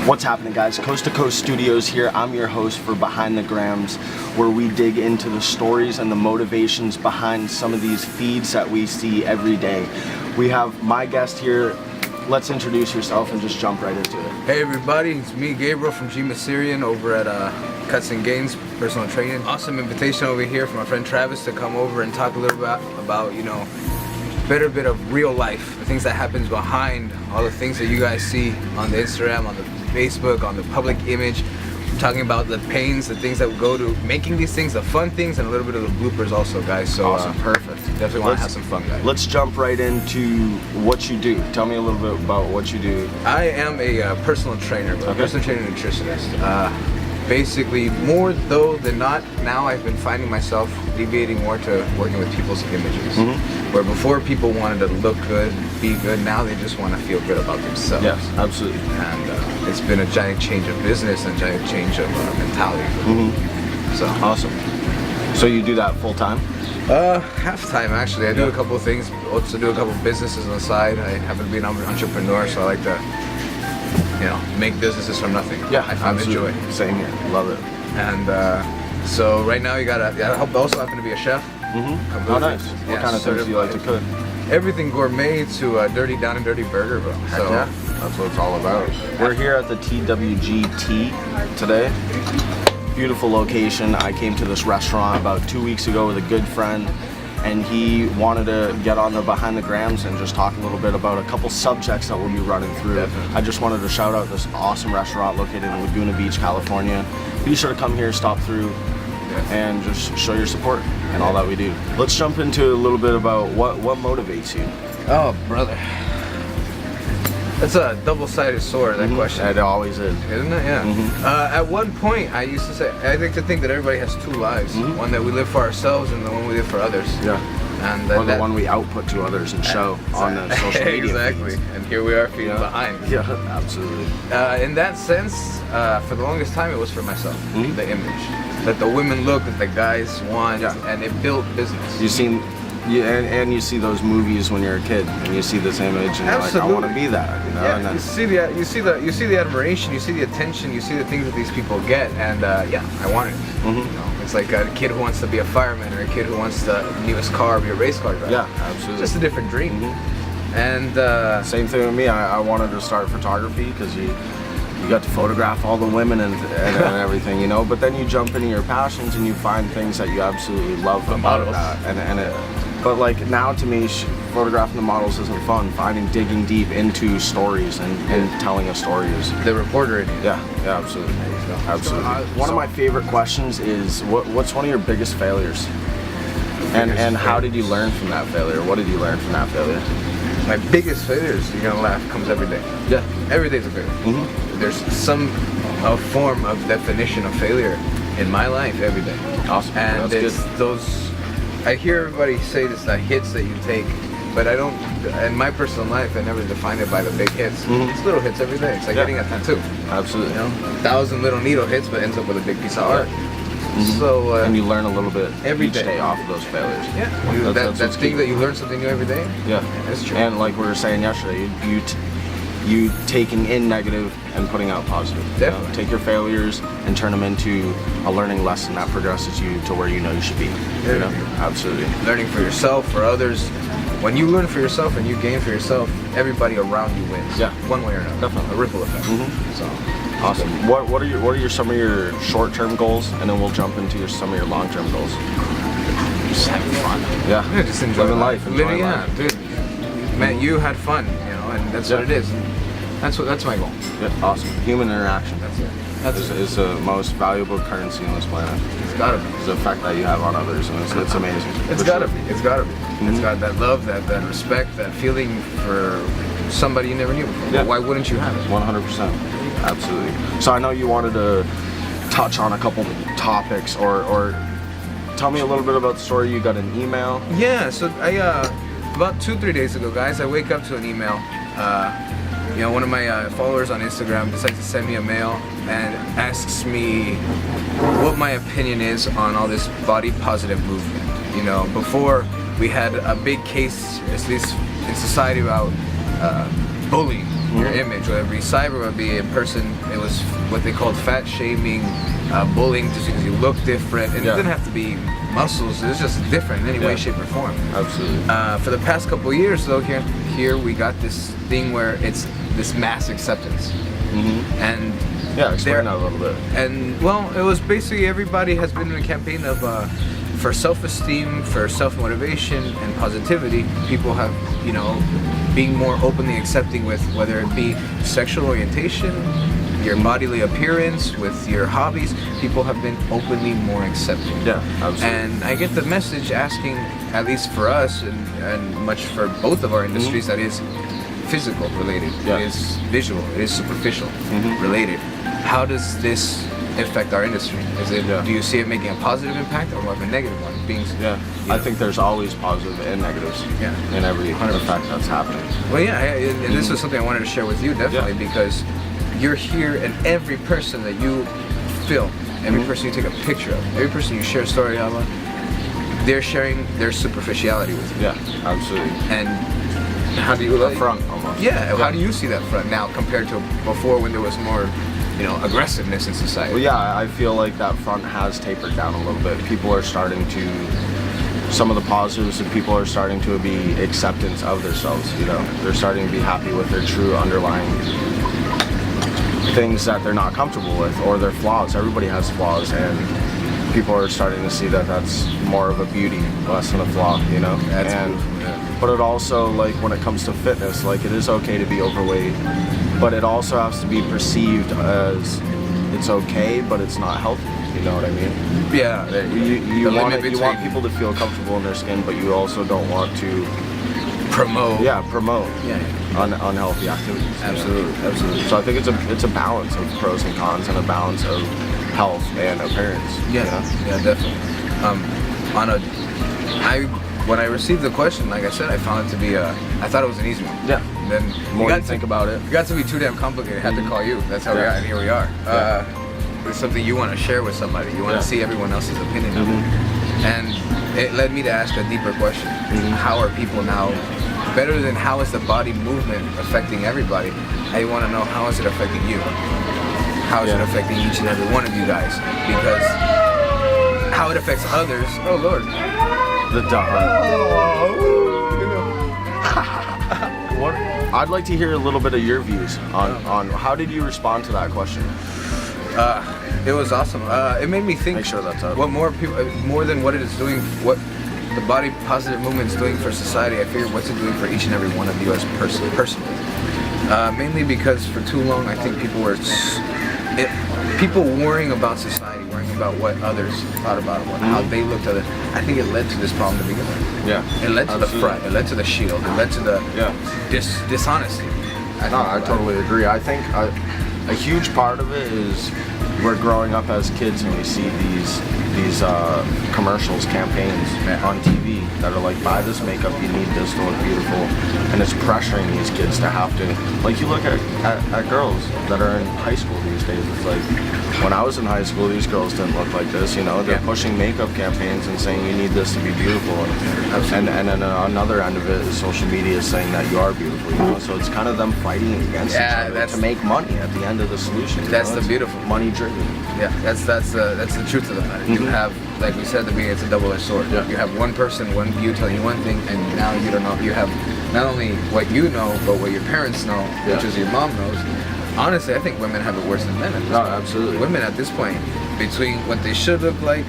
What's happening, guys? Coast to Coast Studios here. I'm your host for Behind the Grams, where we dig into the stories and the motivations behind some of these feeds that we see every day. We have my guest here. Let's introduce yourself and just jump right into it. Hey everybody, it's me, Gabriel from Misirian over at Cuts and Gains Personal Training. Awesome invitation over here from my friend Travis to come over and talk a little bit about better bit of real life, the things that happens behind all the things that you guys see on the Instagram, on the Facebook, on the public image. I'm talking about the pains, the things that go to making these things, the fun things, and a little bit of the bloopers also, guys. So awesome, perfect. Definitely want to have some fun, guys. Let's jump right into what you do. Tell me a little bit about what you do. I am a personal trainer, a personal trainer nutritionist. Basically, more though than not, now I've been finding myself deviating more to working with people's images. Where before people wanted to look good, be good, now they just want to feel good about themselves. Yes, absolutely. And it's been a giant change of business and a giant change of mentality. So awesome. So you do that full time? Half time actually. I do a couple of things. Also do a couple of businesses on the side. I happen to be an entrepreneur, so I like to, make businesses from nothing. Yeah, I find absolutely. joy. Same here. Love it. And so right now I also happen to be a chef. Oh, nice. What kind of things do you like to cook? Everything gourmet to dirty down and dirty burger, bro. Heck yeah, that's what it's all about. We're here at the TWGT today. Beautiful location. I came to this restaurant about 2 weeks ago with a good friend, and he wanted to get on the Behind the Grams and just talk a little bit about a couple subjects that we'll be running through. Definitely. I just wanted to shout out this awesome restaurant located in Laguna Beach, California. Be sure to come here, stop through, and just show your support and all that we do. Let's jump into a little bit about what motivates you. Oh, brother. That's a double-sided sword, that question. It always is. Isn't it? Yeah. At one point, I used to say, I like to think that everybody has two lives. One that we live for ourselves and the one we live for others. Yeah. And or the one we output to others and show on the social media Exactly. feeds. And here we are feeding behind. Yeah, absolutely. In that sense, for the longest time, it was for myself. The image. That the women look, that the guys want, and it built business. You see, and you see those movies when you're a kid, and you see this image, and you're like, I want to be that. Yeah, and then, you see the admiration, you see the attention, you see the things that these people get, and I want it. It's like a kid who wants to be a fireman, or a kid who wants the newest car, be a race car driver. Yeah, absolutely. Just a different dream. And same thing with me. I wanted to start photography because you got to photograph all the women and everything, But then you jump into your passions and you find things that you absolutely love about that. But like now, to me, photographing the models isn't fun. Digging deep into stories and telling a story is the reporter in you. Yeah, absolutely, absolutely. One of my favorite questions is, what's one of your biggest failures? And how did you learn from that failure? What did you learn from that failure? My biggest failures, you're gonna laugh, comes every day. Yeah, every day's a failure. There's some form of definition of failure in my life every day. Awesome. And it's those. I hear everybody say this, the hits that you take, but I don't. In my personal life, I never define it by the big hits. It's little hits every day. It's like getting a tattoo. Absolutely. 1,000 little needle hits, but ends up with a big piece of art. So and you learn a little bit every each day off of those failures. Yeah, that thing that you learn something new every day. Yeah, that's true. And like we were saying yesterday, you taking in negative and putting out positive. Definitely. Take your failures and turn them into a learning lesson that progresses you to where you should be. Absolutely. Learning for yourself, for others. When you learn for yourself and you gain for yourself, everybody around you wins. Yeah. One way or another. Definitely. A ripple effect. So awesome. What are some of your short-term goals, and then we'll jump into some of your long-term goals. Just having fun. Yeah. Just enjoying life. Living, dude. Man, you had fun, and that's what it is. That's my goal. Yeah, awesome. Human interaction. That's it. Is the most valuable currency on this planet. It's gotta be. It's the effect that you have on others, and it's amazing. It's gotta be. It's gotta be. It's got that love, that respect, that feeling for somebody you never knew before. Yeah. Why wouldn't you have it? 100%. Absolutely. So I know you wanted to touch on a couple topics, or tell me a little bit about the story. You got an email? Yeah. So I about 2-3 days ago, guys, I wake up to an email. One of my followers on Instagram decides to send me a mail and asks me what my opinion is on all this body positive movement. Before we had a big case, at least in society, about bullying your image, whether it be cyber, whether it be in person. It was what they called fat shaming, bullying just because you look different, and it didn't have to be muscles. It was just different in any way, shape, or form. Absolutely. For the past couple of years, though, here we got this thing where it's this mass acceptance, and explain that a little bit. And well, it was basically everybody has been in a campaign of for self-esteem, for self-motivation and positivity. People have, being more openly accepting with whether it be sexual orientation, your bodily appearance, with your hobbies. People have been openly more accepting. Yeah, absolutely. And I get the message asking, at least for us and much for both of our industries, that is physical related, it is visual, it is superficial related. How does this affect our industry? Do you see it making a positive impact or more of a negative one? I think there's always positive and negatives in every effect that's happening. Well, and this is something I wanted to share with you, definitely, because you're here, and every person that you film, every person you take a picture of, every person you share a story of, they're sharing their superficiality with you. Yeah, absolutely. And how do you front almost? How do you see that front now compared to before, when there was more aggressiveness in society? Well, I feel like that front has tapered down a little bit. People are starting to, some of the positives that people are starting to be acceptance of themselves, they're starting to be happy with their true underlying things that they're not comfortable with, or their flaws. Everybody has flaws, and people are starting to see that that's more of a beauty, less than a flaw, But it also, like, when it comes to fitness, like, it is okay to be overweight, but it also has to be perceived as it's okay, but it's not healthy. You know what I mean? Yeah. You want people to feel comfortable in their skin, but you also don't want to promote unhealthy activities. Absolutely. So I think it's a balance of pros and cons, and a balance of health and appearance. Definitely. When I received the question, like I said, I found it to be I thought it was an easy one. Yeah. Then more you think about it, it got to be too damn complicated. I had to call you. That's how we got, and here we are. It's something you want to share with somebody. You want to see everyone else's opinion of it, and it led me to ask a deeper question. How are people now? Better than how is the body movement affecting everybody? I want to know, how is it affecting you? How is it affecting each and every one of you guys? Because how it affects others. Oh Lord. The dog. I'd like to hear a little bit of your views on how did you respond to that question? It was awesome. It made me think. Make sure that's up. What more than what it is doing, what the body positive movement is doing for society, I figured what's it doing for each and every one of you as personally. Mainly because for too long, I think people were worrying about society, worrying about what others thought about it, how they looked at it. I think it led to this problem to begin with. Yeah. It led to the front. It led to the shield. It led to the dishonesty. I totally agree. I think a huge part of it is we're growing up as kids and we see these commercials, campaigns on TV that are like, buy this makeup, you need this to look beautiful, and it's pressuring these kids to have to, like, you look at girls that are in high school these days, it's like, when I was in high school, these girls didn't look like this, they're pushing makeup campaigns and saying you need this to be beautiful, and then another end of it is social media saying that you are beautiful, so it's kind of them fighting against each other to make money at the end of the solution. That's the beautiful money driven. Yeah, that's the truth of the matter. You have, like we said at the beginning, it's a double-edged sword. Yeah. You have one person, one view telling you one thing, and now you don't know. You have not only what you know, but what your parents know, which is your mom knows. Honestly, I think women have it worse than men at this point. Absolutely. Women at this point, between what they should look like,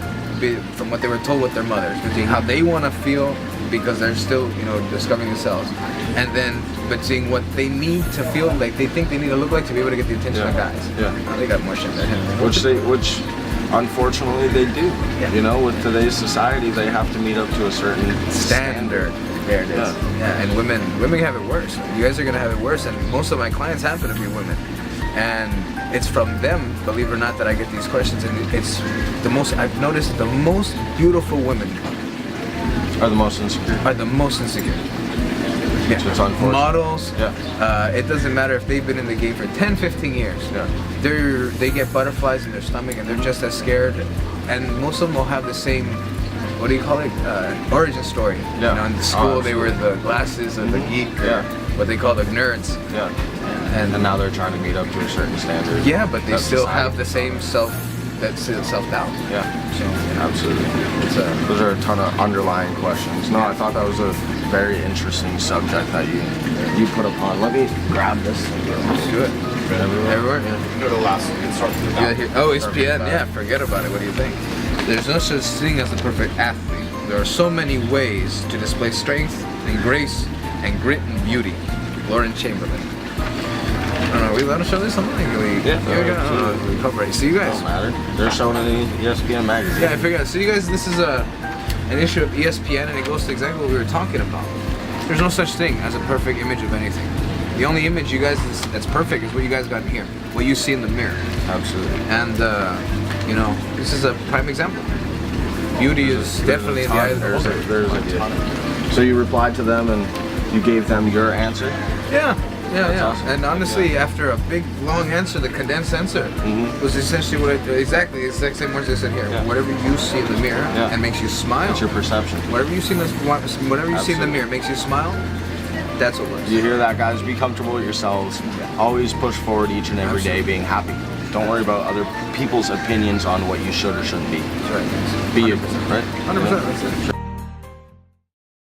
from what they were told with their mothers, between how they want to feel because they're still, discovering themselves, and then between what they need to feel like, they think they need to look like to be able to get the attention of guys. Yeah. They got more shit in their head. Which unfortunately they do. Yeah. With today's society, they have to meet up to a certain standard. There it is. Yeah. And women have it worse. You guys are gonna have it worse, and most of my clients happen to be women. And it's from them, believe it or not, that I get these questions, and it's I've noticed the most beautiful women are the most insecure. Yeah. It's unfortunate. Models. Yeah. It doesn't matter if they've been in the game for 10, 15 years. Yeah. They get butterflies in their stomach and they're just as scared. And most of them will have the same, what do you call it? Origin story. Yeah. In school they were the glasses and the geek. Yeah. what they call the nerds. Yeah. And now they're trying to meet up to a certain standard. Yeah, but they That's still society. have the same self-doubt. Yeah, So, absolutely. Those are a ton of underlying questions. No, I thought that was a very interesting subject that you put upon. Let me grab this. let's do it. Everywhere? Yeah. Go to the last one. Start from the top. Yeah, here. Oh, ESPN. Yeah, forget about it. What do you think? There's no such thing as the perfect athlete. There are so many ways to display strength and grace and grit and beauty. Lauren Chamberlain. I don't know. We let them show this something? We cover it. See you guys. Don't matter. They're showing it in ESPN magazine. Yeah, I figured out. So you guys, this is an issue of ESPN, and it goes to exactly what we were talking about. There's no such thing as a perfect image of anything. The only image you guys that's perfect is what you guys got in here, what you see in the mirror. Absolutely. And you know, this is a prime example. Beauty is definitely in the eye of the beholder. So you replied to them and you gave them your answer? Yeah. That's awesome. And honestly, after a big, long answer, the condensed answer was essentially what the exact same words I said here. Yeah. Whatever you see in the mirror and makes you smile. It's your perception. Whatever you see in the mirror makes you smile. That's what works. You hear that, guys? Be comfortable with yourselves. Always push forward each and every day, being happy. Don't worry about other people's opinions on what you should or shouldn't be. That's right. Be you, right? 100%. That's it.